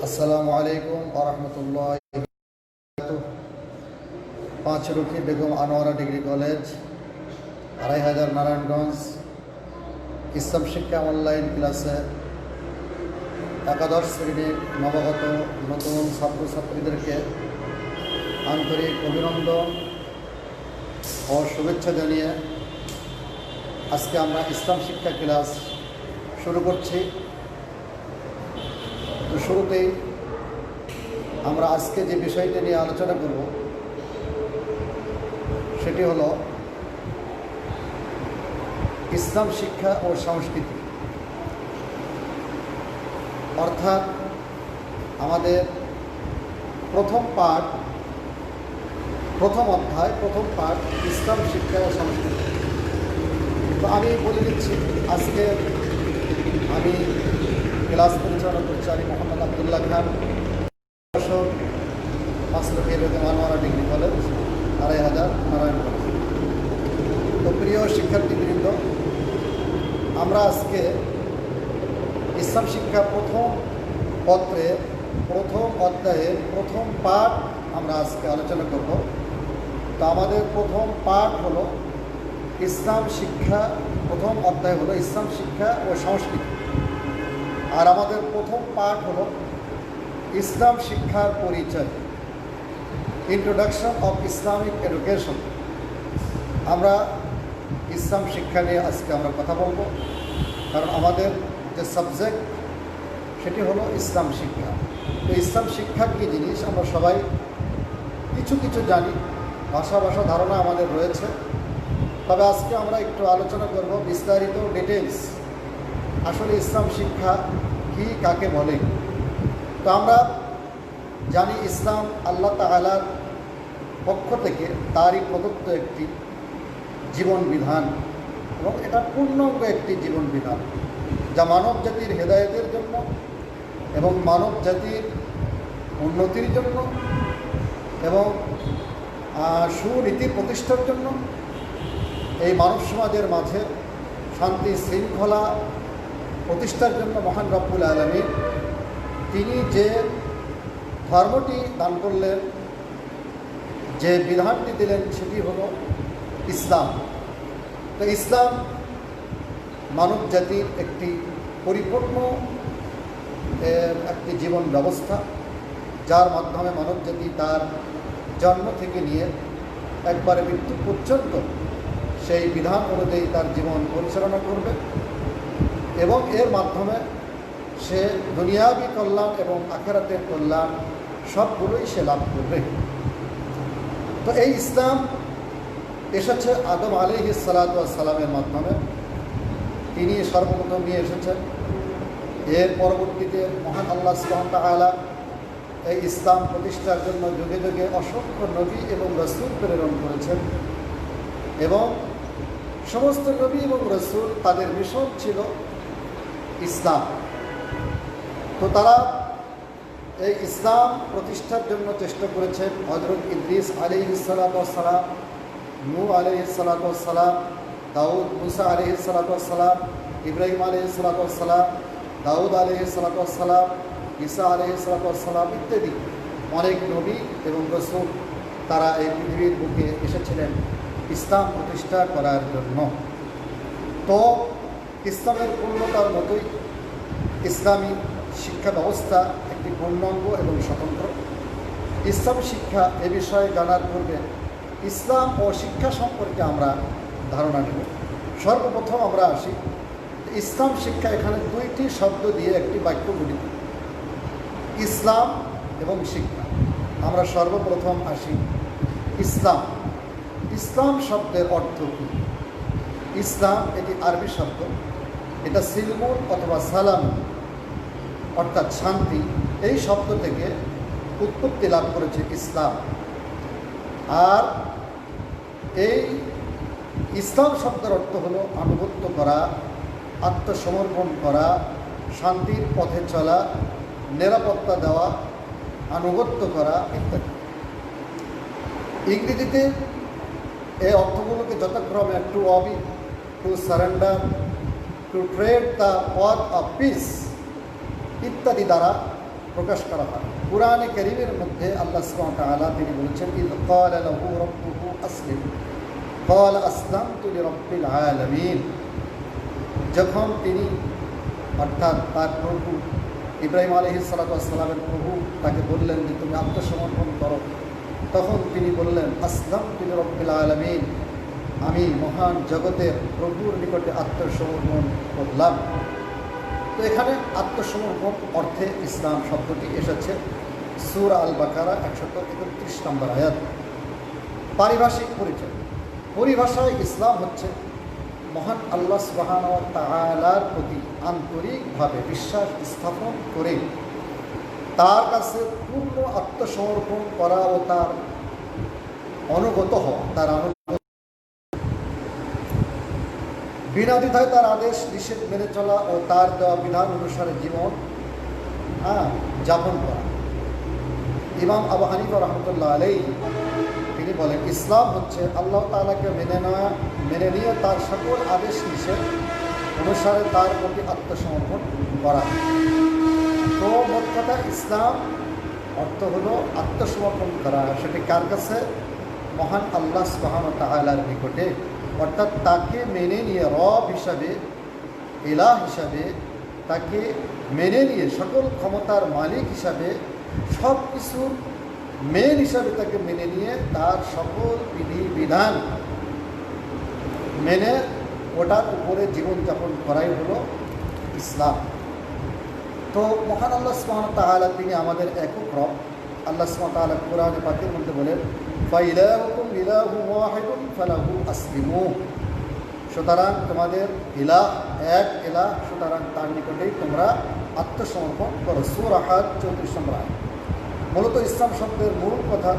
আসসালামু আলাইকুম ওয়া রাহমাতুল্লাহি ওয়া বারাকাতুহু। Panchrukhi Begum Anwara degree college, ২৫০০ Narayanganj. ইসলাম শিক্ষা অনলাইন ক্লাসে একাদশ শ্রেণীর নবাগত নতুন ছাত্রছাত্রীদেরকে আন্তরিক অভিনন্দন ও শুভেচ্ছা জানিয়ে আজকে আমরা ইসলাম শিক্ষা ক্লাস শুরু করছি। তো শুরুতেই আমরা আজকে যে বিষয়টি নিয়ে আলোচনা করব সেটি হলো ইসলাম শিক্ষা ও সংস্কৃতি, অর্থাৎ আমাদের প্রথম অধ্যায় প্রথম পাঠ ইসলাম শিক্ষা ও সংস্কৃতি। তো আমি বলে দিচ্ছি, আজকে আমি ক্লাস পরিচালনা করছি আমি মোহাম্মদ আবদুল্লাহ খান, পাঁচরুখি বেগম আনোয়ারা ডিগ্রি কলেজ, ২৫০০ নারায়ণগঞ্জ। তো প্রিয় শিক্ষার্থীবৃন্দ, আমরা আজকে ইসলাম শিক্ষা প্রথম অধ্যায়ের প্রথম পাঠ আমরা আজকে আলোচনা করব। তো আমাদের প্রথম পাঠ হলো ইসলাম শিক্ষা, প্রথম অধ্যায় হলো ইসলাম শিক্ষা ও সংস্কৃতি। আর আমাদের প্রথম পাঠ হলো ইসলাম শিক্ষার পরিচয়, ইন্ট্রোডাকশন অফ ইসলামিক এডুকেশন। আমরা ইসলাম শিক্ষা নিয়ে আজকে আমরা কথা বলবো, কারণ আমাদের যে সাবজেক্ট সেটি হলো ইসলাম শিক্ষা। তো ইসলাম শিক্ষা কী জিনিস আমরা সবাই কিছু জানি, ভাষা ধারণা আমাদের রয়েছে। তবে আজকে আমরা একটু আলোচনা করব বিস্তারিত ডিটেলস, আসলে ইসলাম শিক্ষা কি, কাকে বলে। তো আমরা জানি ইসলাম আল্লাহ তাআলার পক্ষ থেকে তারই প্রদত্ত একটি জীবন বিধান, এবং এটা পূর্ণাঙ্গ একটি জীবন বিধান যা মানব জাতির হেদায়েতের জন্য এবং মানব জাতির উন্নতির জন্য এবং সুনীতি প্রতিষ্ঠার জন্য, এই মানব সমাজের মাঝে শান্তি শৃঙ্খলা প্রতিষ্ঠার জন্য মহান রব্বুল আলামিন তিনি যে ধর্মটি দান করলেন, যে বিধানটি দিলেন, সেটি হলো ইসলাম। তো ইসলাম মানব জাতির একটি পরিপূর্ণ একটি জীবন ব্যবস্থা, যার মাধ্যমে মানব জাতি তার জন্ম থেকে নিয়ে একবারে মৃত্যু পর্যন্ত সেই বিধান অনুযায়ী তার জীবন পরিচালনা করবে, এবং এর মাধ্যমে সে দুনিয়াবী কল্যাণ এবং আখিরাতের কল্যাণ সবগুলোই সে লাভ করবে। তো এই ইসলাম এসেছে আদম আলাইহিস সালাতু ওয়াস সালামের মাধ্যমে, তিনি সর্বপ্রথম নিয়ে এসেছেন। এর পরবর্তীতে মহান আল্লাহ সুবহানাহু ওয়া তাআলা এই ইসলাম প্রতিষ্ঠার জন্য যুগে যুগে অসংখ্য নবী এবং রাসূল প্রেরণ করেছেন, এবং সমস্ত নবী এবং রাসূল তাদের মিশন ছিল ইসলাম। তো তারা এই ইসলাম প্রতিষ্ঠার জন্য চেষ্টা করেছেন। হযরত ইদ্রিস আলাইহিস সালাতু ওয়াস সালাম, নূহ আলাইহিস সালাতু ওয়াস সালাম, দাউদ, মুসা আলাইহিস সালাতু ওয়াস সালাম, ইব্রাহিম আলাইহিস সালাতু ওয়াস সালাম, দাউদ আলাইহিস সালাতু ওয়াস সালাম, ঈসা আলাইহিস সালাতু ওয়াস সালাম ইত্যাদি অনেক নবী এবং রাসূল তারা এই পৃথিবীর বুকে এসেছিলেন ইসলাম প্রতিষ্ঠা করার জন্য। তো ইসলামের পূর্ণতার মতোই ইসলামী শিক্ষা ব্যবস্থা একটি পূর্ণাঙ্গ এবং স্বতন্ত্র। ইসলাম শিক্ষা এ বিষয়ে জানার পূর্বে ইসলাম ও শিক্ষা সম্পর্কে আমরা ধারণা নেব। সর্বপ্রথম আমরা আসি ইসলাম শিক্ষা, এখানে দুইটি শব্দ দিয়ে একটি বাক্য গঠিত, ইসলাম এবং শিক্ষা। আমরা সর্বপ্রথম আসি ইসলাম। ইসলাম শব্দের অর্থ কী? ইসলাম এটি আরবি শব্দ, এটা সিলমুন অথবা সালাম অর্থাৎ শান্তি, এই শব্দ থেকে উৎপত্তি লাভ করেছে ইসলাম। আর এই ইসলাম শব্দের অর্থ হলো আনুগত্য করা, আত্মসমর্পণ করা, শান্তির পথে চলা, নিরাপত্তা দেওয়া, আনুগত্য করা ইত্যাদি। ইংরেজিতে এই অর্থগুলোকে যথাক্রমে to obey, to surrender, to tread the path of peace ইত্যাদি দ্বারা প্রকাশ করা হয়। কুরআনে কারীমের মধ্যে আল্লাহ সুবহানাহু ওয়া তাআলা তিনি বলেছেন, ইয ক্বালা লাহু রাব্বুহু আসলিম ক্বালা আসলামতু লিরাব্বিল আলামিন। যখন তিনি অর্থাৎ তার প্রভু ইব্রাহিম আলাইহিস সালাতু ওয়াস সালামের প্রভু তাকে বললেন যে তুমি আত্মসমর্পণ করো, তখন তিনি বললেন আসলামতু লিরাব্বিল আলামিন, আমি মহান জগতের প্রভুর নিকটে আত্মসমর্পণ করলাম। তো এখানে আত্মসমর্পণ অর্থে ইসলাম শব্দটি এসেছে সূরা আল বাকারা 131 নম্বর আয়াত। পারিভাষিক পরিচয়, পরিভাষায় ইসলাম হচ্ছে মহান আল্লাহ সুবহানাহু ওয়া তাআলার প্রতি আন্তরিকভাবে বিশ্বাস স্থাপন করে তার কাছে পূর্ণ আত্মসমর্পণ করা ও তার অনুগত হওয়া, তার বিনা দ্বিধায় তার আদেশ নিষেধ মেনে চলা ও তার দেওয়া বিধান অনুসারে জীবন যাপন করা। ইমাম আবু হানিফা রাহমাতুল্লাহ আলাইহি তিনি বলেন, ইসলাম হচ্ছে আল্লাহ তাআলাকে মেনে নিয়ে তার সকল আদেশ নিষেধ অনুসারে তার প্রতি আত্মসমর্পণ করা। তো মোট কথা ইসলাম অর্থ হলো আত্মসমর্পণ করা। সেটি কার কাছে? মহান আল্লাহ সুবহানাহু ওয়া তাআলার নিকটে, অর্থাৎ তাকে মেনে নিয়ে রব হিসাবে, ইলাহ হিসাবে তাকে মেনে নিয়ে, সকল ক্ষমতার মালিক হিসাবে, সব কিছুর মেন হিসাবে তাকে মেনে নিয়ে তার সকল বিধিবিধান মেনে ওটার উপরে জীবনযাপন করাই হলো ইসলাম। তো মহান আল্লাহ সুবহানাহু ওয়া তাআলা তিনি আমাদের একক রব। আল্লাহ সুবহানাহু ওয়া তাআলা কোরআনে পাকের মধ্যে বলেন, ফাইলাহুকুম ইলাহুন ওয়াহিদুন ফালাহু আসলিমু। সুতরাং তোমাদের ইলাহ এক ইলাহ, সুতরাং তার নিকটেই তোমরা আত্মসমর্পণ করো। সূরা হাজ 34 নম্বর আয়াত। মূলত ইসলাম শব্দের মূল কথা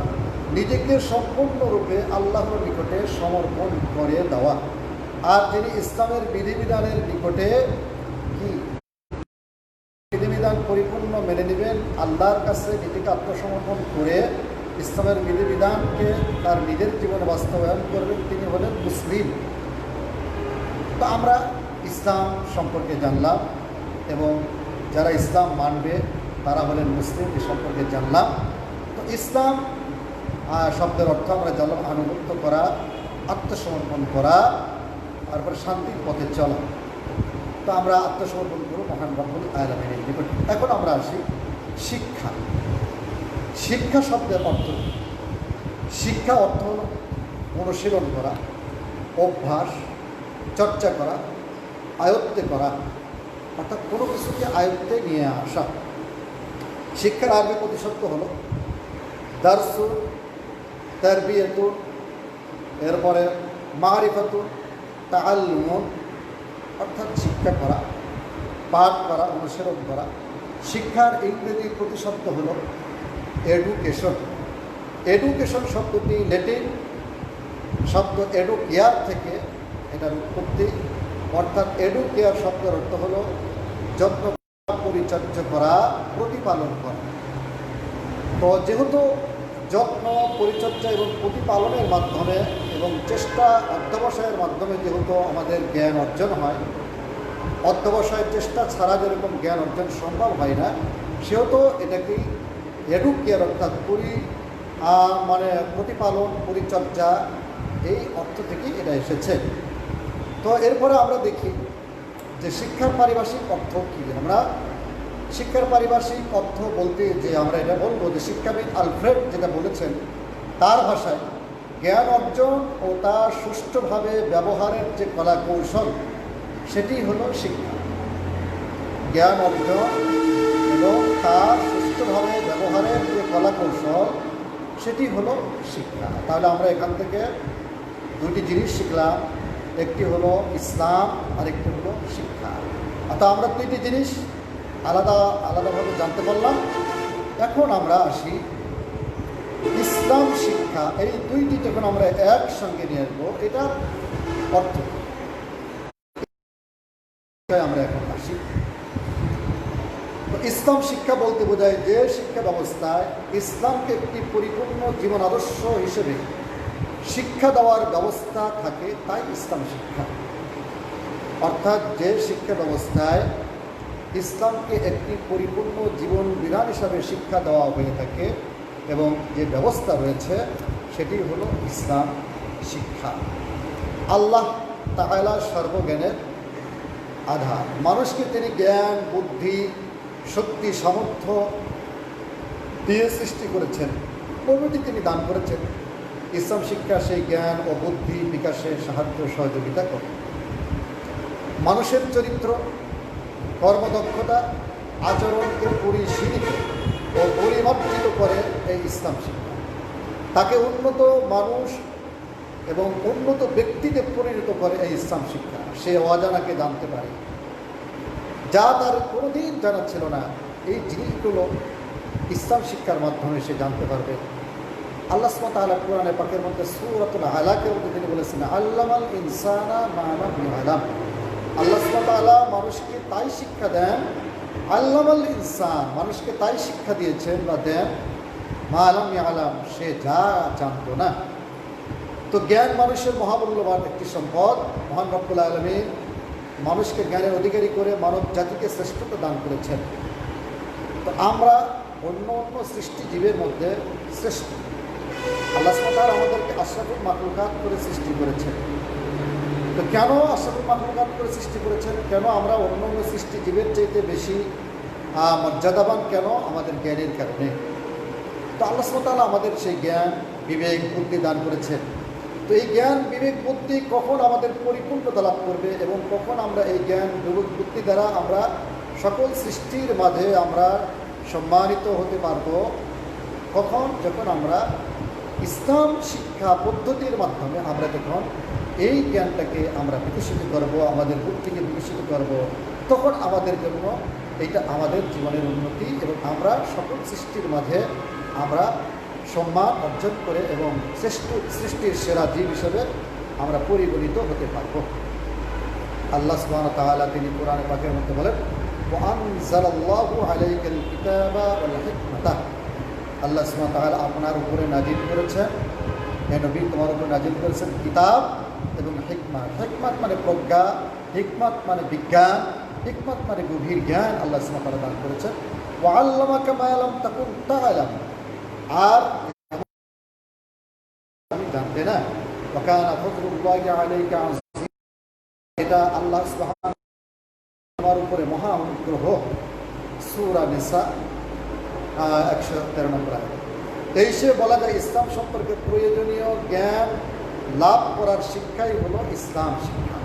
নিজেকে সম্পূর্ণরূপে আল্লাহর নিকটে সমর্পণ করে দেওয়া। আর যিনি ইসলামের বিধিবিধানের নিকটে কি বিধিবিধান পরিপূর্ণ মেনে নেবেন, আল্লাহর কাছে নিজেকে আত্মসমর্পণ করে ইসলামের বিধিবিধানকে তার নিজের জীবনে বাস্তবায়ন করবেন, তিনি হলেন মুসলিম। তো আমরা ইসলাম সম্পর্কে জানলাম এবং যারা ইসলাম মানবে তারা হলেন মুসলিম, এ সম্পর্কে জানলাম। তো ইসলাম শব্দের অর্থ আমরা জানলাম আনুগত্য করা, আত্মসমর্পণ করা, তারপর শান্তির পথে চলা। তো আমরা আত্মসমর্পণ করব মহান রব্বুল আলামিনের নিকট। এখন আমরা আসি শিক্ষা। শিক্ষা শব্দের অর্থ, শিক্ষা অর্থ হল অনুশীলন করা, অভ্যাস, চর্চা করা, আয়ত্তে করা, অর্থাৎ কোনো কিছুকে আয়ত্তে নিয়ে আসা। শিক্ষার আরবি প্রতিশব্দ হলো দারসু, তারবিয়াতু, এরপরে মারিফাতু, তাআল্লুম, অর্থাৎ শিক্ষা করা, পাঠ করা, অনুশীলন করা। শিক্ষার ইংরেজি প্রতিশব্দ হলো এডুকেশন। এডুকেশন শব্দটি ল্যাটিন শব্দ এডুকেয়ার থেকে এটার উৎপত্তি, অর্থাৎ এডুকেয়ার শব্দের অর্থ হলো যত্ন, পরিচর্যা করা, প্রতিপালন করা। তো যেহেতু যত্ন, পরিচর্যা এবং প্রতিপালনের মাধ্যমে এবং চেষ্টা অধ্যবসায়ের মাধ্যমে যেহেতু আমাদের জ্ঞান অর্জন হয়, অধ্যবসায়ের চেষ্টা ছাড়া যেরকম জ্ঞান অর্জন সম্ভব হয় না, সেহেতু এটাকেই এডুকেয়ার অর্থাৎ প্রতিপালন, পরিচর্যা, এই অর্থ থেকেই এটা এসেছে। তো এরপরে আমরা দেখি যে শিক্ষার পারিভাষিক অর্থ কী। আমরা শিক্ষার পারিভাষিক অর্থ বলতে যে আমরা এটা বলবো যে শিক্ষাবিদ আলফ্রেড যেটা বলেছেন, তার ভাষায় জ্ঞান অর্জন ও তার সুষ্ঠুভাবে ব্যবহারের যে কলা কৌশল, সেটি হলো শিক্ষা। জ্ঞান অর্জন এবং তার সুষ্ঠুভাবে ব্যবহারের যে কলা কৌশল, সেটি হলো শিক্ষা। তাহলে আমরা এখান থেকে দুইটি জিনিস শিখলাম, একটি হলো ইসলাম আর একটি হলো শিক্ষা। অর্থাৎ আমরা দুইটি জিনিস আলাদাভাবে জানতে পারলাম। এখন আমরা আসি ইসলাম, শিক্ষা, এই দুইটি যখন আমরা একসঙ্গে নিয়ে আসবো, এটার অর্থ আমরা এখন আসি। তো ইসলাম শিক্ষা বলতে বোঝায় যে শিক্ষা ব্যবস্থায় ইসলামকে একটি পরিপূর্ণ জীবন আদর্শ হিসেবে শিক্ষা দেওয়ার ব্যবস্থা থাকে, তাই ইসলাম শিক্ষা। অর্থাৎ যে শিক্ষা ব্যবস্থায় ইসলামকে একটি পরিপূর্ণ জীবন বিধান হিসাবে শিক্ষা দেওয়া হয়ে থাকে এবং যে ব্যবস্থা রয়েছে সেটি হলো ইসলাম শিক্ষা। আল্লাহ তাআলা সর্বজ্ঞানের আধার। মানুষকে তিনি জ্ঞান, বুদ্ধি, শক্তি, সামর্থ্য দিয়ে সৃষ্টি করেছেন, প্রভৃতি তিনি দান করেছেন। ইসলাম শিক্ষা সেই জ্ঞান ও বুদ্ধি বিকাশে সাহায্য সহযোগিতা করে। মানুষের চরিত্র, কর্মদক্ষতা, আচরণকে পরিশীলিত ও পরিমার্জিত করে এই ইসলাম শিক্ষা। তাকে উন্নত মানুষ এবং উন্নত ব্যক্তিতে পরিণত করে এই ইসলাম শিক্ষা। সে অজানাকে জানতে পারে, যা তার কোনোদিন জানা ছিল না। এই জিনিসগুলো ইসলাম শিক্ষার মাধ্যমে সে জানতে পারবে। আল্লাহ সুবহানাহু ওয়া তাআলা কোরআনে পাকের মধ্যে সূরাতুল আলাকের মধ্যে তিনি বলেছেন, আল্লামাল ইনসানা মা লাম ইয়ালাম। আল্লাহ সুবহানাহু ওয়া তাআলা মানুষকে তাই শিক্ষা দেন, আল্লামাল ইনসান, মানুষকে তাই শিক্ষা দিয়েছেন বা দেন, মা লাম ইয়ালাম, সে যা জানতো না। তো জ্ঞান মানুষের মহামূল্যবান একটি সম্পদ। মহান রব্বুল আলামিন মানুষকে জ্ঞানের অধিকারী করে মানব জাতিকে শ্রেষ্ঠত্ব দান করেছেন। তো আমরা অন্য অন্য সৃষ্টিজীবের মধ্যে শ্রেষ্ঠ। আল্লাহ সুবহানাহু ওয়া তাআলা আমাদেরকে আশরাফুল মাখলুকাত করে সৃষ্টি করেছেন। তো কেন আশরাফুল মাখলুকাত করে সৃষ্টি করেছেন? কেন আমরা অন্য অন্য সৃষ্টিজীবের চাইতে বেশি মর্যাদাবান? কেন? আমাদের জ্ঞানের কারণে। তো আল্লাহ সুবহানাহু ওয়া তাআলা আমাদের সেই জ্ঞান, বিবেক, বুদ্ধি দান করেছেন। তো এই জ্ঞান, বিবেক, বুদ্ধি কখন আমাদের পরিপূর্ণতা লাভ করবে এবং কখন আমরা এই জ্ঞান, বিবেক, বুদ্ধি দ্বারা আমরা সকল সৃষ্টির মাঝে আমরা সম্মানিত হতে পারব? কখন? যখন আমরা ইসলাম শিক্ষা পদ্ধতির মাধ্যমে আমরা যখন এই জ্ঞানটাকে আমরা বিকশিত করব, আমাদের বুদ্ধিকে বিকশিত করব, তখন আমাদের জন্য এইটা আমাদের জীবনের উন্নতি এবং আমরা সকল সৃষ্টির মাঝে আমরা সম্মান অর্জন করে এবং সৃষ্টির সেরা জীব হিসেবে আমরা পরিগণিত হতে পারব। আল্লাহ সুবহানাহু ওয়া তাআলা তিনি কোরআনে পাকের মধ্যে বলেন, ওয়া আনজালাল্লাহু আলাইকাল কিতাবা ওয়াল হিকমাতা। আল্লাহ সুবহানাহু ওয়া তাআলা আপনার উপরে নাজিল করেছেন, হে নবী তোমার উপরে নাজিল করেছেন কিতাব এবং হিকমত। হিকমত মানে প্রজ্ঞা, হিকমত মানে বিজ্ঞান, হিকমত মানে গভীর জ্ঞান আল্লাহ সুবহানাহু ওয়া তাআলা দান করেছেন। ওয়া আল্লামাকা মা লাম তাকুন তা'লাম, আর আমি জানতে না। ওয়া কানা ফাদলুল্লাহি আলাইকা আযীম, এটা আল্লাহ সুবহানাহু আমার উপরে মহা অনুগ্রহ। সূরা নিসা 113 নম্বর আয়াত। তেইশে বলা যায় ইসলাম সম্পর্কে প্রয়োজনীয় জ্ঞান লাভ করার শিক্ষাই হলো ইসলাম শিক্ষা।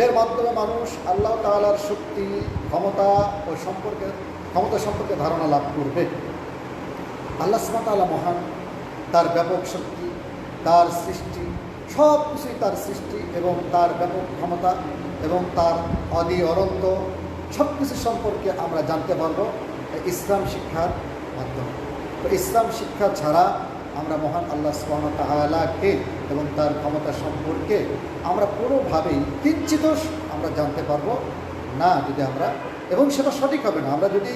এর মাধ্যমে মানুষ আল্লাহ তাআলার শক্তি, ক্ষমতা সম্পর্কে ধারণা লাভ করবে। আল্লাহ সুবহানাহু ওয়া তাআলা মহান, তার ব্যাপক শক্তি, তার সৃষ্টি, সব কিছুই তার সৃষ্টি এবং তার ব্যাপক ক্ষমতা এবং তার আদি অনন্ত সব কিছু সম্পর্কে আমরা জানতে পারবো ইসলাম শিক্ষার মাধ্যমে। তো ইসলাম শিক্ষা ছাড়া আমরা মহান আল্লাহ সুবহানাহু ওয়া তাআলাকে এবং তার ক্ষমতা সম্পর্কে আমরা কোনোভাবেই কিঞ্চিত আমরা জানতে পারবো না যদি আমরা, এবং সেটা সঠিক হবে না। আমরা যদি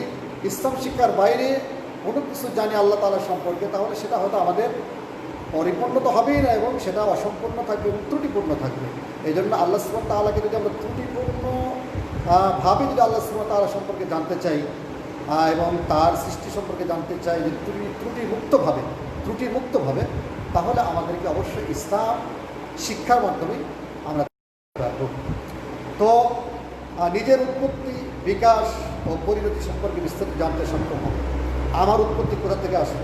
ইসলাম শিক্ষার বাইরে কোনো কিছু জানি আল্লাহ তাআলা সম্পর্কে, তাহলে সেটা হয়তো আমাদের পরিপূর্ণ তো হবেই না এবং সেটা অসম্পূর্ণ থাকবে এবং ত্রুটিপূর্ণ থাকবে। এই জন্য আল্লাহ সুবহানাহু ওয়া তাআলাকে যদি আমরা ত্রুটিপূর্ণ ভাবে যদি আল্লাহ সুবহানাহু ওয়া তাআলা সম্পর্কে জানতে চাই এবং তার সৃষ্টি সম্পর্কে জানতে চাই যে ত্রুটিমুক্তভাবে, তাহলে আমাদেরকে অবশ্যই ইসলাম শিক্ষার মাধ্যমে আমরা পারব। তো নিজের উৎপত্তি, বিকাশ ও পরিণতি সম্পর্কে বিস্তারিত জানতে সক্ষম হবে। আমার উৎপত্তি কোথা থেকে আসবে,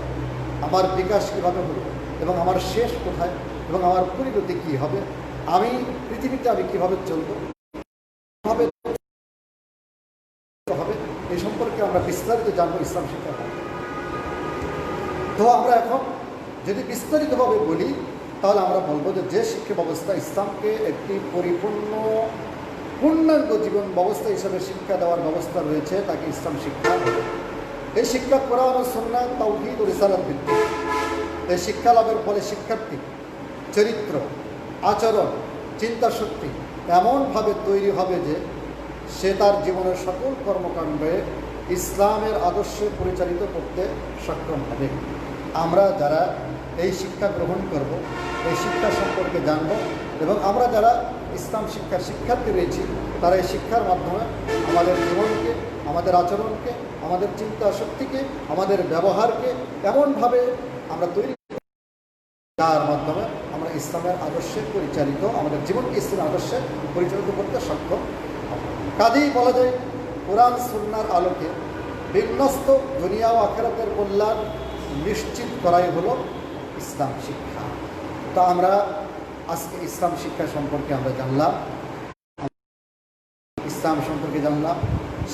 আমার বিকাশ কীভাবে হলো এবং আমার শেষ কোথায় এবং আমার পরিণতি কী হবে, আমি পৃথিবীতে আমি কীভাবে চলবো, কীভাবে হবে, এই সম্পর্কে আমরা বিস্তারিত জানবো ইসলাম শিক্ষা। তো আমরা এখন যদি বিস্তারিতভাবে বলি তাহলে আমরা বলবো যে শিক্ষা ব্যবস্থা ইসলামকে একটি পূর্ণাঙ্গ জীবন ব্যবস্থা হিসাবে শিক্ষা দেওয়ার ব্যবস্থা রয়েছে তাকে ইসলাম শিক্ষা। এই শিক্ষা কোরআন ও সুন্নাহ, তাওহীদ ও রিসালাত ভিত্তিক। এই শিক্ষা লাভের ফলে শিক্ষার্থী চরিত্র, আচরণ, চিন্তা শক্তি এমনভাবে তৈরি হবে যে সে তার জীবনের সকল কর্মকাণ্ডে ইসলামের আদর্শে পরিচালিত করতে সক্ষম হবে। আমরা যারা এই শিক্ষা গ্রহণ করব, এই শিক্ষা সম্পর্কে জানব এবং আমরা যারা ইসলাম শিক্ষার শিক্ষার্থী রয়েছি তারা এই শিক্ষার মাধ্যমে আমাদের জীবনকে, আমাদের আচরণকে, আমাদের চিন্তা শক্তিকে, আমাদের ব্যবহারকে এমনভাবে আমরা তৈরি যার মাধ্যমে আমরা ইসলামের আদর্শে পরিচালিত, আমাদের জীবনকে ইসলামের আদর্শে পরিচালিত করতে সক্ষম। কাজেই বলা যায় কোরআন সুন্নাহর আলোকে বিন্যস্ত দুনিয়া ও আখিরাতের কল্যাণ নিশ্চিত করাই হলো ইসলাম শিক্ষা। তো আমরা আজকে ইসলাম শিক্ষা সম্পর্কে আমরা জানলাম, ইসলাম সম্পর্কে জানলাম,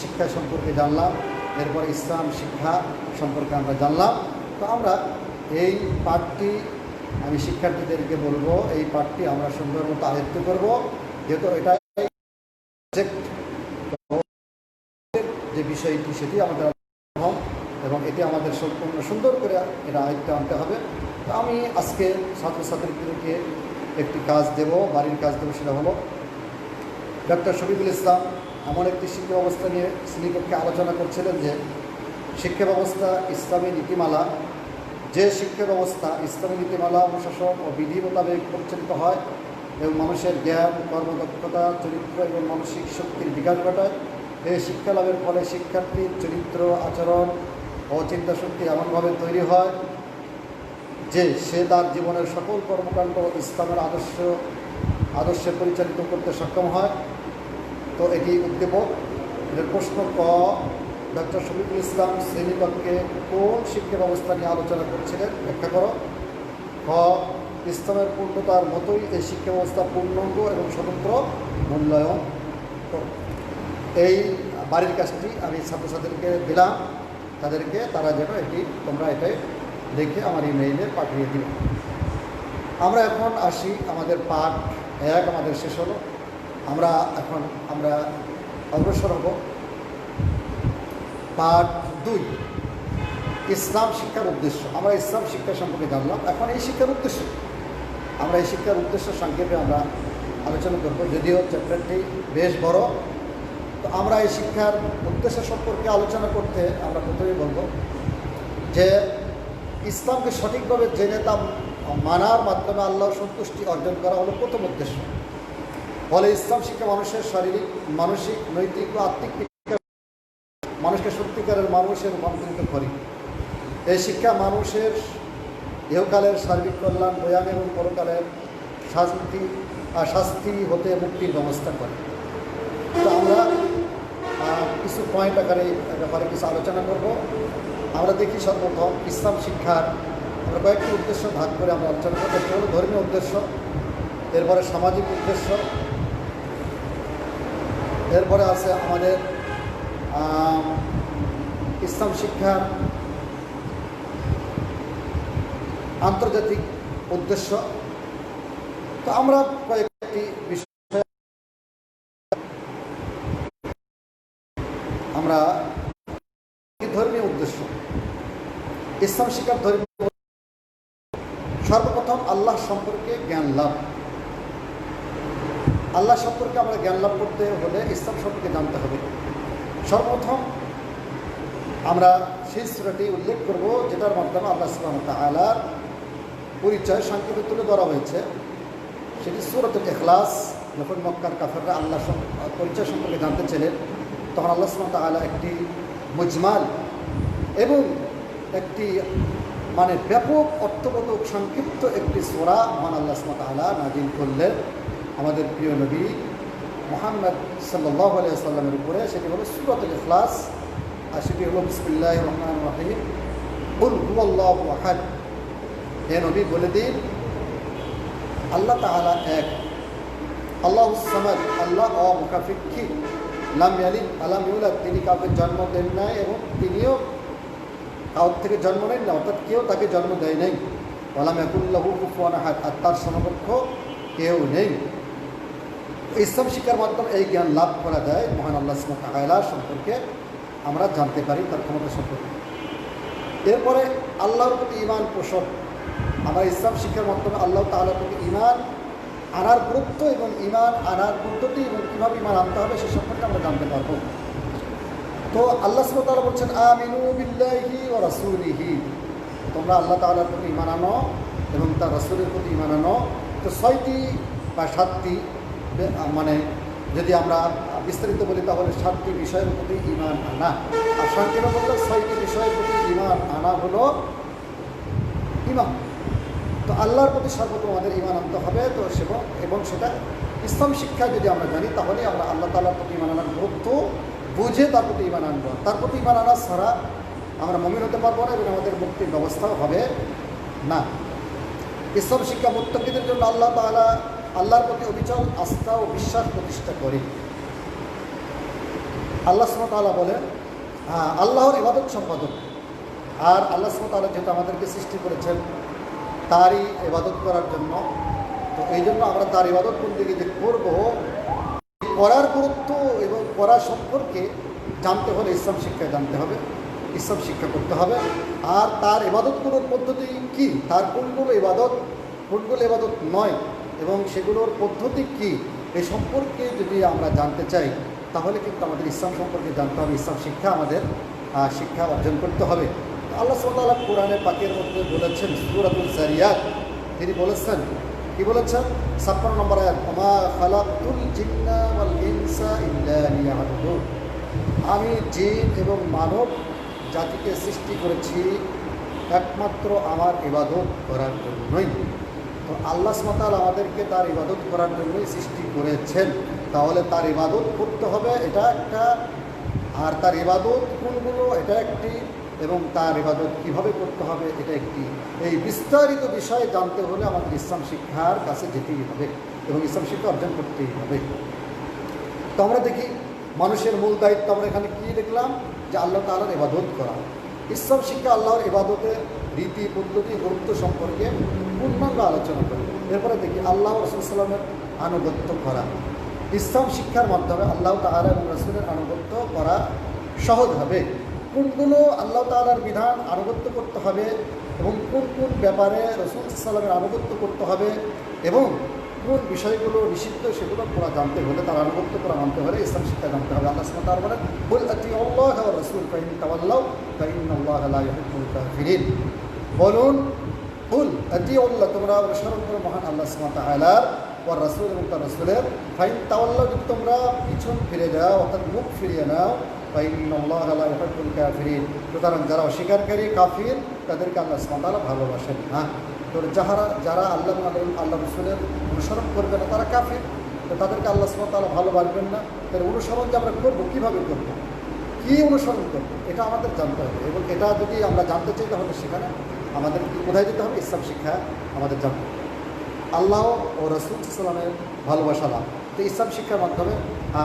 শিক্ষা সম্পর্কে জানলাম, এরপরে ইসলাম শিক্ষা সম্পর্কে আমরা জানলাম। তো আমরা এই পাঠটি, আমি শিক্ষার্থীদেরকে বলবো, এই পাঠটি আমরা সুন্দর মতো আয়ত্ত করবো, যেহেতু এটা যে বিষয়টি সেটি আমাদের এবং এটি আমাদের সম্পূর্ণ সুন্দর করে এটা আয়ত্তে আনতে হবে। তো আমি আজকে ছাত্রছাত্রীদেরকে একটি কাজ দেব, বাড়ির কাজ দেবো। সেটা হলো ডক্টর শফিকুল ইসলাম এমন একটি শিক্ষা ব্যবস্থা নিয়ে শ্রেণীকক্ষে আলোচনা করছিলেন যে শিক্ষা ব্যবস্থা ইসলামী নীতিমালা, যে শিক্ষা ব্যবস্থা ইসলামী নীতিমালা অনুশাসন ও বিধি মোতাবেক পরিচালিত হয় এবং মানুষের জ্ঞান, কর্মদক্ষতা, চরিত্র এবং মানসিক শক্তির বিকাশ ঘটায়, এই শিক্ষা লাভের ফলে শিক্ষার্থীর চরিত্র, আচরণ ও চিন্তাশক্তি এমনভাবে তৈরি হয় যে সে তার জীবনের সকল কর্মকাণ্ড ইসলামের আদর্শে পরিচালিত করতে সক্ষম হয়। তো এটি উদ্দীপক। এর প্রশ্ন ক, ডক্টর শফিকুল ইসলাম শ্রেণীকক্ষে কোন শিক্ষা ব্যবস্থা নিয়ে আলোচনা করছিলেন ব্যাখ্যা করো। খ, ইসলামের পূর্ণতার মতোই এই শিক্ষা ব্যবস্থা পূর্ণাঙ্গ এবং স্বতন্ত্র মূল্যায়ন করো। এই বাড়ির কাজটি আমি ছাত্রছাত্রীদেরকে দিলাম, তাদেরকে তারা যেন তোমরা এটাই লিখে আমার ইমেইলে পাঠিয়ে দিবে। আমরা এখন আসি, আমাদের পাঠ 1 আমাদের শেষ হলো। আমরা অগ্রসর হব পাঠ 2, ইসলাম শিক্ষার উদ্দেশ্য। আমরা ইসলাম শিক্ষা সম্পর্কে জানলাম, এখন এই শিক্ষার উদ্দেশ্য, আমরা এই শিক্ষার উদ্দেশ্য সংক্ষেপে আমরা আলোচনা করব, যদিও চ্যাপ্টারটি বেশ বড়। তো আমরা এই শিক্ষার উদ্দেশ্য সম্পর্কে আলোচনা করতে আমরা প্রথমেই বলব যে ইসলামকে সঠিকভাবে জেনে তা মানার মাধ্যমে আল্লাহর সন্তুষ্টি অর্জন করা হলো প্রথম উদ্দেশ্য। ফলে ইসলাম শিক্ষা মানুষের শারীরিক, মানসিক, নৈতিক ও আত্মিক মানুষকে সত্যিকারের মানুষের রূপান্তরিত করে। এই শিক্ষা মানুষের ইহকালের সার্বিক কল্যাণ বয়ান এবং পরকালের শাস্তি হতে মুক্তির ব্যবস্থা করে। তো আমরা কিছু পয়েন্ট আকারে ব্যাপারে কিছু আলোচনা করব। আমরা দেখি সর্বপ্রথম ইসলাম শিক্ষার আমরা কয়েকটি উদ্দেশ্য ভাগ করে আমরা আলোচনা করবো। একটা হলো ধর্মীয় উদ্দেশ্য, এরপরে সামাজিক উদ্দেশ্য, এরপরে আছে আমাদের ইসলাম শিক্ষার আন্তর্জাতিক উদ্দেশ্য। তো আমরা কয়েকটি বিষয় আমরা ধর্মীয় উদ্দেশ্য, ইসলাম শিক্ষার ধর্মীয় সর্বপ্রথম আল্লাহ সম্পর্কে জ্ঞান লাভ। আল্লাহ সম্পর্কে আমরা জ্ঞান লাভ করতে হলে ইসলাম সম্পর্কে জানতে হবে। সর্বপ্রথম আমরা সেই সূরাটি উল্লেখ করব যেটার মাধ্যমে আল্লাহ সুবহানাহু ওয়া তাআলার পরিচয় সংক্ষেপে তুলে ধরা হয়েছে। সেটি সূরাতুল ইখলাস। যখন মক্কার কাফেররা আল্লাহ পরিচয় সম্পর্কে জানতে চাইলেন, তখন আল্লাহ সুবহানাহু ওয়া তাআলা একটি মুজমাল এবং একটি ব্যাপক অর্থবোধক সংক্ষিপ্ত একটি সূরা মহান আল্লাহ সুবহানাহু ওয়া তাআলা নাযিল করলেন আমাদের প্রিয় নবী মুহাম্মদ সাল্লাল্লাহু আলাইহি ওয়াসাল্লামের উপরে। সেটি হলো সূরাতুল ইখলাস, আর সেটি হলো বিসমিল্লাহির রহমানির রহিম, কুল হুয়াল্লাহু আহাদ। হে নবী বলে দিন, আল্লাহ তাআলা এক, আল্লাহুস সামাদ, আল্লাহ অমুখাপেক্ষী, লাম ইয়ালিদ আলাম ইউলাদ, তিনি কাউকে জন্ম দেন নাই এবং তিনিও কাউর থেকে জন্ম নেন না, অর্থাৎ কেউ তাকে জন্ম দেয় নাই। ওয়ালাম ইয়াকুল লাহু কুফুয়ান আহাদ, আর তার সমকক্ষ কেউ নেই। ইসলাম শিক্ষার মাধ্যমে এই জ্ঞান লাভ করা যায়, মহান আল্লাহ সুবহানাহু ওয়া তাআলা সম্পর্কে আমরা জানতে পারি, তার ক্ষমতা সম্পর্কে। এরপরে আল্লাহর প্রতি ঈমান পোষণ। আমরা ইসলাম শিক্ষার মাধ্যমে আল্লাহ তাআলার প্রতি ঈমান আনার গুরুত্ব এবং ঈমান আনার পদ্ধতি এবং কীভাবে ঈমান আনতে হবে সে সম্পর্কে আমরা জানতে পারব। তো আল্লাহ সুবহানাহু ওয়া তাআলা বলছেন, আমিনু বিল্লাহি ওয়া রাসূলিহি, তোমরা আল্লাহ তাআলার প্রতি ঈমান আনো এবং তার রাসূলের প্রতি ঈমান আনো। তো 6টি বা 7টি যদি আমরা বিস্তারিত বলি তাহলে 7টি বিষয়ের প্রতি ঈমান আনা, আর সংক্ষেপে বললে 6টি বিষয়ের প্রতি ঈমান আনা হলো ঈমান। তো আল্লাহর প্রতি সর্বপ্রথম আমাদের ঈমান আনতে হবে। তো এবং সেটা ইসলাম শিক্ষা যদি আমরা জানি তাহলে আমরা আল্লাহ তাআলার প্রতি ঈমান আনার গুরুত্ব বুঝে তার প্রতি ঈমান আনবো। তার প্রতি ঈমান আনা ছাড়া আমরা মুমিন হতে পারবো না এবং আমাদের মুক্তির ব্যবস্থাও হবে না। ইসলাম শিক্ষা মুত্তাকিদের জন্য আল্লাহ তাআলা আল্লাহর প্রতি অবিচল আস্থা ও বিশ্বাস প্রতিষ্ঠা করে। আল্লাহ সুবহানাহু ওয়া তাআলা বলেন আল্লাহর ইবাদত সম্পাদন। আর আল্লাহ সুবহানাহু ওয়া তাআলা যেহেতু আমাদেরকে সৃষ্টি করেছেন তারই ইবাদত করার জন্য, তো এই জন্য আমরা তার ইবাদত বন্দেগী যে করবো, করার গুরুত্ব এবং করা সম্পর্কে জানতে হলে ইসলাম শিক্ষা জানতে হবে, ইসলাম শিক্ষা করতে হবে। আর তার ইবাদতগুলোর পদ্ধতি কি, তার কোনগুলো ইবাদত নয় এবং সেগুলোর পদ্ধতি কি, এই সম্পর্কে যদি আমরা জানতে চাই তাহলে কিন্তু আমাদের ইসলাম সম্পর্কে জানতে হবে, ইসলাম শিক্ষা আমাদের শিক্ষা অর্জন করতে হবে। আল্লাহ সুবহানাহু ওয়া তাআলা কোরআনে পাকের মধ্যে বলেছেন সূরাতুল যারিয়াত, তিনি বলেছেন কি বলেছেন 56 নম্বর আয়াত, ওমা খালাকতুল জিন্না ওয়াল ইনসা ইল্লা লিয়াবুদুন, আমি জিন এবং মানব জাতিকে সৃষ্টি করেছি একমাত্র আমার ইবাদত করার জন্যই। তো আল্লাহ সুবহানাহু ওয়া তাআলা আমাদেরকে তার ইবাদত করার জন্যই সৃষ্টি করেছেন, তাহলে তার ইবাদত করতে হবে এটা একটা, আর তার ইবাদত কোনগুলো এটা একটি, এবং তার ইবাদত কীভাবে করতে হবে এটা একটি। এই বিস্তারিত বিষয়ে জানতে হলে আমাদের ইসলাম শিক্ষার কাছে যেতেই হবে এবং ইসলাম শিক্ষা অর্জন করতেই হবে। তো আমরা দেখি মানুষের মূল দায়িত্ব আমরা এখানে কী দেখলাম যে আল্লাহ তাআলার ইবাদত করা। ইসলাম শিক্ষা আল্লাহর ইবাদতের রীতি পদ্ধতি গুরুত্ব সম্পর্কে পূর্ণাঙ্গ আলোচনা করে। এরপরে দেখি আল্লাহ রাসূল সাল্লাল্লাহু আলাইহি ওয়াসাল্লামের আনুগত্য করা। ইসলাম শিক্ষার মাধ্যমে আল্লাহ তাআলা এবং রাসূলের আনুগত্য করা সহজ হবে। কোনগুলো আল্লাহ তাআলার বিধান আনুগত্য করতে হবে এবং কোন কোন ব্যাপারে রাসূল সাল্লাল্লাহু আলাইহি ওয়াসাল্লামের আনুগত্য করতে হবে এবং কোন বিষয়গুলো নিষিদ্ধ সেগুলো পুরো জানতে হলে, তার আনুগত্য করা মানতে হলে ইসলাম শিক্ষা জানতে হবে। আল্লাহ সুবহানাহু ওয়া তাআলা বলেন কুল আতিউল্লাহ ওয়া রাসূল ফাইন তাওয়াল্লাউ ফাইন্নাল্লাহা লা ইউহিব্বুল কাফিরিন। বলুন কুল আতিউল্লাহ, তোমরা অনুসরণ করো মহান আল্লাহ সুবহানাহু ওয়া তাআলা ওয়া রাসূল এবং তার রাসূলের, ফাইন তাওয়াল্লাউ, যদি তোমরা পিছন ফিরে যাও অর্থাৎ মুখ ফিরিয়ে নাও, ফাইন্নাল্লাহা লা ইউহিব্বুল কাফিরিন, সুতরাং যারা অস্বীকারী কাফির তাদেরকে আল্লাহ সুবহানাহু ওয়া তাআলা ভালোবাসেন না। তো যারা আল্লাহ রাসূলের অনুসরণ করবে না তারা কাফির, তো তাদেরকে আল্লাহ সুবহানাহু ওয়া তাআলা ভালোবাসবেন না। তার অনুসরণ যে আমরা করবো, কীভাবে করবো, কী অনুসরণ করবো, এটা আমাদের জানতে হবে এবং এটা যদি আমরা জানতে চাই তাহলে সেখানে আমাদের কোথায় যেতে হবে, ইসলাম শিক্ষা আমাদের জানতে হবে। আল্লাহ ও রাসূল সাল্লাল্লাহু ভালোবাসা লাভ। তো ইসলাম শিক্ষার মাধ্যমে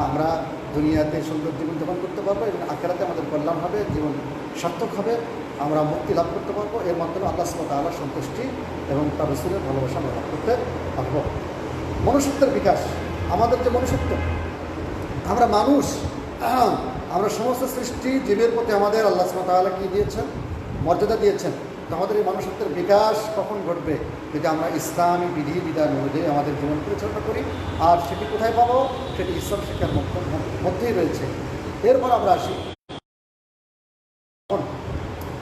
আমরা দুনিয়াতে সুন্দর জীবনযাপন করতে পারবো এবং আখিরাতে আমাদের কল্যাণ হবে, জীবন সার্থক হবে, আমরা মুক্তি লাভ করতে পারবো। এর মাধ্যমে আল্লাহ সুবহানাহু ওয়া তাআলার সন্তুষ্টি এবং তার রাসূলের ভালোবাসা আমরা লাভ করতে পারবো। মনুষ্যত্বের বিকাশ, আমাদের যে মনুষ্যত্ব, আমরা মানুষ, আমরা সমস্ত সৃষ্টি জীবের প্রতি আমাদের আল্লাহ সুবহানাহু ওয়া তাআলা কী দিয়েছেন, মর্যাদা দিয়েছেন। তো আমাদের এই মনুষ্যত্বের বিকাশ কখন ঘটবে, যদি আমরা ইসলামী বিধিবিধান অনুযায়ী আমাদের জীবন পরিচালনা করি। আর সেটি কোথায় পাবো, সেটি ইসলাম শিক্ষার মধ্যেই রয়েছে। এরপর আমরা আসি,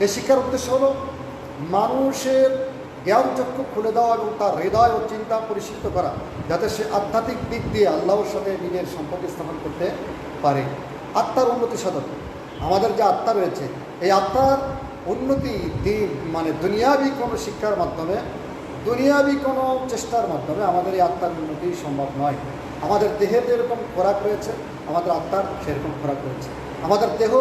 এই শিক্ষার উদ্দেশ্য হলো মানুষের জ্ঞানচক্ষু খুলে দেওয়া এবং তার হৃদয় ও চিন্তা পরিশুদ্ধ করা, যাতে সে আধ্যাত্মিক দিক দিয়ে আল্লাহর সাথে নিজের সম্পর্ক স্থাপন করতে পারে। আত্মার উন্নতি সাধন, আমাদের যে আত্মা রয়েছে এই আত্মার উন্নতি মানে দুনিয়াবি কোনো শিক্ষার মাধ্যমে, দুনিয়াবি কোনো চেষ্টার মাধ্যমে আমাদের এই আত্মার উন্নতি সম্ভব নয়। আমাদের দেহের যেরকম খোরাক রয়েছে আমাদের আত্মার সেরকম খোরাক রয়েছে। আমাদের দেহ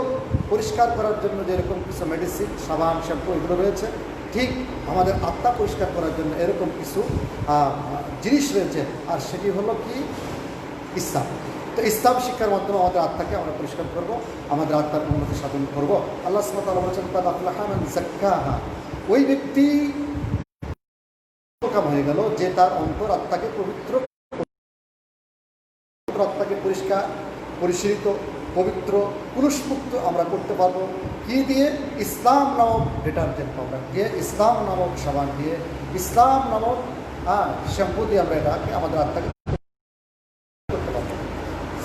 পরিষ্কার করার জন্য যেরকম কিছু মেডিসিন, সাবান, শ্যাম্পু এগুলো রয়েছে, ঠিক আমাদের আত্মা পরিষ্কার করার জন্য এরকম কিছু জিনিস রয়েছে, আর সেটি হলো কি, ইসলাম। তো ইসলাম শিক্ষার মাধ্যমে আমাদের আত্মাকে আমরা পরিষ্কার করব, আমাদের আত্মার উন্নতি সাধন করব। আল্লাহ সুবহানাহু ওয়া তাআলা বলেছেন কাদ আফলাহা মান যাক্কাহা, ওই ব্যক্তি কাম হয়ে গেল যে তার অন্তর আত্মাকে পবিত্র, আত্মাকে পরিষ্কার, পরিশীলিত, পবিত্র, পুরুষমুক্ত আমরা করতে পারবো কি দিয়ে, ইসলাম নামক ডিটারজেন্ট পাউডার দিয়ে, ইসলাম নামক সাবান দিয়ে, ইসলাম নামক শ্যাম্পু দিয়ে আমরা এটাকে আমাদের আত্মাকে করতে পারবো।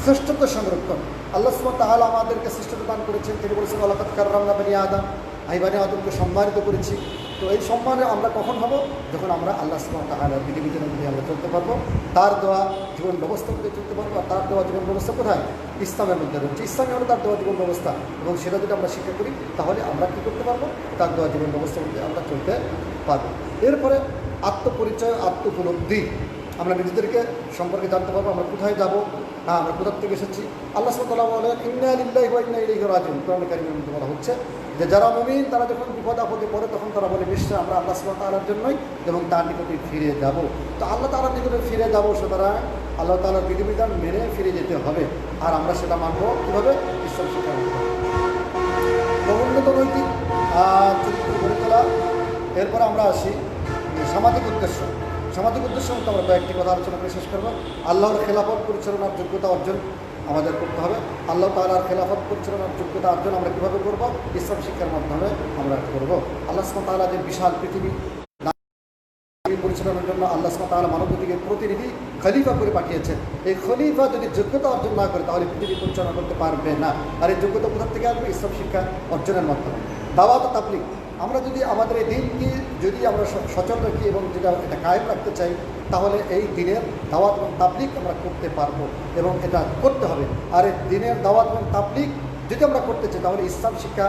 শ্রেষ্ঠত্ব সংরক্ষণ, আল্লাহ সুবহানাহু ওয়া তাআলা আমাদেরকে শ্রেষ্ঠত্ব দান করেছেন। তিনি বলেছেন ওয়ালাকাদ কাররামনা বানি আদম, আমি বানি আদমকে সম্মানিত করেছি। তো এই সম্মানে আমরা কখন হব? যখন আমরা আল্লাহ সুবহানাহু ওয়া তাআলার বিধিবিধান অনুযায়ী আমরা চলতে পারবো, তার দেওয়া জীবন ব্যবস্থা অনুযায়ী চলতে পারবো। আর তার দেওয়া জীবন ব্যবস্থা কোথায়? ইসলামের মধ্যে রয়েছে। ইসলামই হলো তার দেওয়া জীবন ব্যবস্থা, এবং সেটা যদি আমরা শিক্ষা করি তাহলে আমরা কী করতে পারবো? তার দেওয়া জীবন ব্যবস্থা অনুযায়ী আমরা চলতে পারবো। এরপরে আত্মপরিচয়, আত্ম উপলব্ধি, আমরা নিজেদেরকে সম্পর্কে জানতে পারবো, আমরা কোথায় যাব, হ্যাঁ আমরা কোথার থেকে এসেছি। আল্লাহ সুবহানাহু ওয়া তাআলা বলেন ইন্না লিল্লাহি ওয়া ইন্না ইলাইহি রাজিউন। কোরআন কারীমের মধ্যে বলা হচ্ছে যে যারা মুমিন তারা যখন বিপদ আপদে পড়ে তখন তারা বলে নিশ্চয় আমরা আল্লাহ সুবহানাহু ওয়া তাআলার জন্যই এবং তার নিকটে ফিরে যাব। তো আল্লাহ তাআলার নিকটে ফিরে যাব, সুতরাং আল্লাহ তাআলার বিধিবিধান মেনে ফিরে যেতে হবে। আর আমরা সেটা মানব কীভাবে? ইসলাম শিক্ষার মাধ্যমে। তো উন্নত নৈতিক চরিত্র গড়ে তোলা। এরপরে আমরা আসি সামাজিক উদ্দেশ্য। সামাজিক উদ্দেশ্য মধ্যে আমরা কয়েকটি কথা আলোচনা করে শেষ করবো। আল্লাহর খেলাফত পরিচালনার যোগ্যতা অর্জন আমাদের করতে হবে। আল্লাহ তাআলার খেলাফত পরিচালনার যোগ্যতা অর্জন আমরা কীভাবে করবো? ইসলাম শিক্ষার মাধ্যমে আমরা করব। আল্লাহ সুবহানাহু ওয়া তাআলা যে বিশাল পৃথিবী পরিচালনার জন্য আল্লাহ সুবহানাহু ওয়া তাআলা মানবজাতিকে প্রতিনিধি খলিফা করে পাঠিয়েছেন। এই খলিফা যদি যোগ্যতা অর্জন না করে তাহলে পৃথিবী পরিচালনা করতে পারবে না। আর এই যোগ্যতা কোথা থেকে আসবে? ইসলাম শিক্ষা অর্জনের মাধ্যমে। দাওয়াত ও তাবলীগ, আমরা যদি আমাদের এই দিনকে যদি আমরা সচল রাখি এবং যেটা এটা কায়েম রাখতে চাই, তাহলে এই দিনের দাওয়াত এবং তাবলীগ আমরা করতে পারবো এবং এটা করতে হবে। আর এই দিনের দাওয়াত এবং তাবলীগ যদি আমরা করতে চাই তাহলে ইসলাম শিক্ষা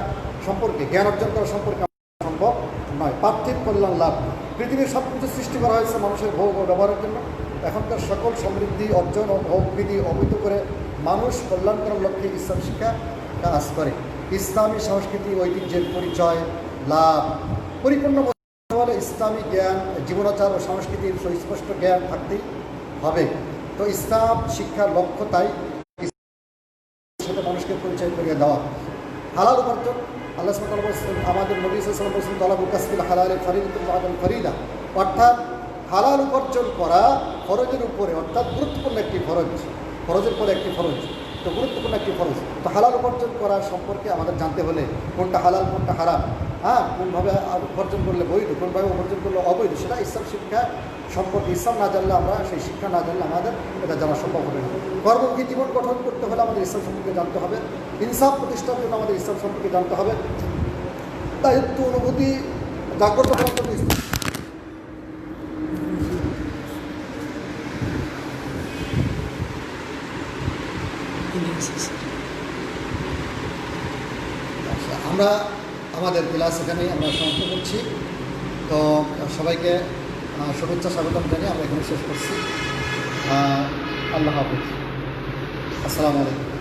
সম্পর্কে জ্ঞান অর্জন করা সম্পর্কে সম্ভব নয়। পার্থিব কল্যাণ লাভ, পৃথিবীর সব কিছু সৃষ্টি করা হয়েছে মানুষের ভোগ ও ব্যবহারের জন্য। এখনকার সকল সমৃদ্ধি অর্জন ও ভোগ বিধি অবৈধ করে মানুষ কল্যাণ করার লক্ষ্যে ইসলাম শিক্ষা কাজ করে। ইসলামী সংস্কৃতি ঐতিহ্যের পরিচয় লাভ, পরিপূর্ণ হলে ইসলামী জ্ঞান, জীবনাচার ও সংস্কৃতির সুস্পষ্ট জ্ঞান থাকতেই হবে। তো ইসলাম শিক্ষার লক্ষ্য তাই সাথে মানুষকে পরিচয় করিয়ে দেওয়া। হালাল উপার্জন, আল্লাহ সুবহানাহু ওয়া তাআলা আমাদের নবী সাল্লাল্লাহু আলাইহি ওয়াসাল্লাম বলেছেন তালাবুল কাসবিল হালালি ফরিদাতুন বা'দাল ফরিদা, অর্থাৎ হালাল উপার্জন করা ফরজের উপরে, অর্থাৎ গুরুত্বপূর্ণ একটি ফরজ, ফরজের পরে একটি ফরজ, তো গুরুত্বপূর্ণ একটি ফরজ। তো হালাল উপার্জন করার সম্পর্কে আমাদের জানতে হলে কোনটা হালাল কোনটা হারাম, হ্যাঁ কোনভাবে উপার্জন করলে বৈধ কোনভাবে উপার্জন করলে অবৈধ, সেটা ইসলাম শিক্ষা সম্পর্কে ইসলাম না জানলে আমরা সেই শিক্ষা না জানলে আমাদের এটা জানা সম্ভব হবে না। কর্মমুখী জীবন গঠন করতে হলে আমাদের ইসলাম সম্পর্কে জানতে হবে। ইনসাফ প্রতিষ্ঠার জন্য আমাদের ইসলাম সম্পর্কে জানতে হবে। দায়িত্ব অনুভূতি জাগ্রত করার জন্য আমরা আমাদের ক্লাস এখানেই আমরা সমাপ্ত করছি। তো সবাইকে শুভেচ্ছা স্বাগতম জানিয়ে আমরা এখানে শেষ করছি। আল্লাহ হাফিজ, আসসালামু আলাইকুম।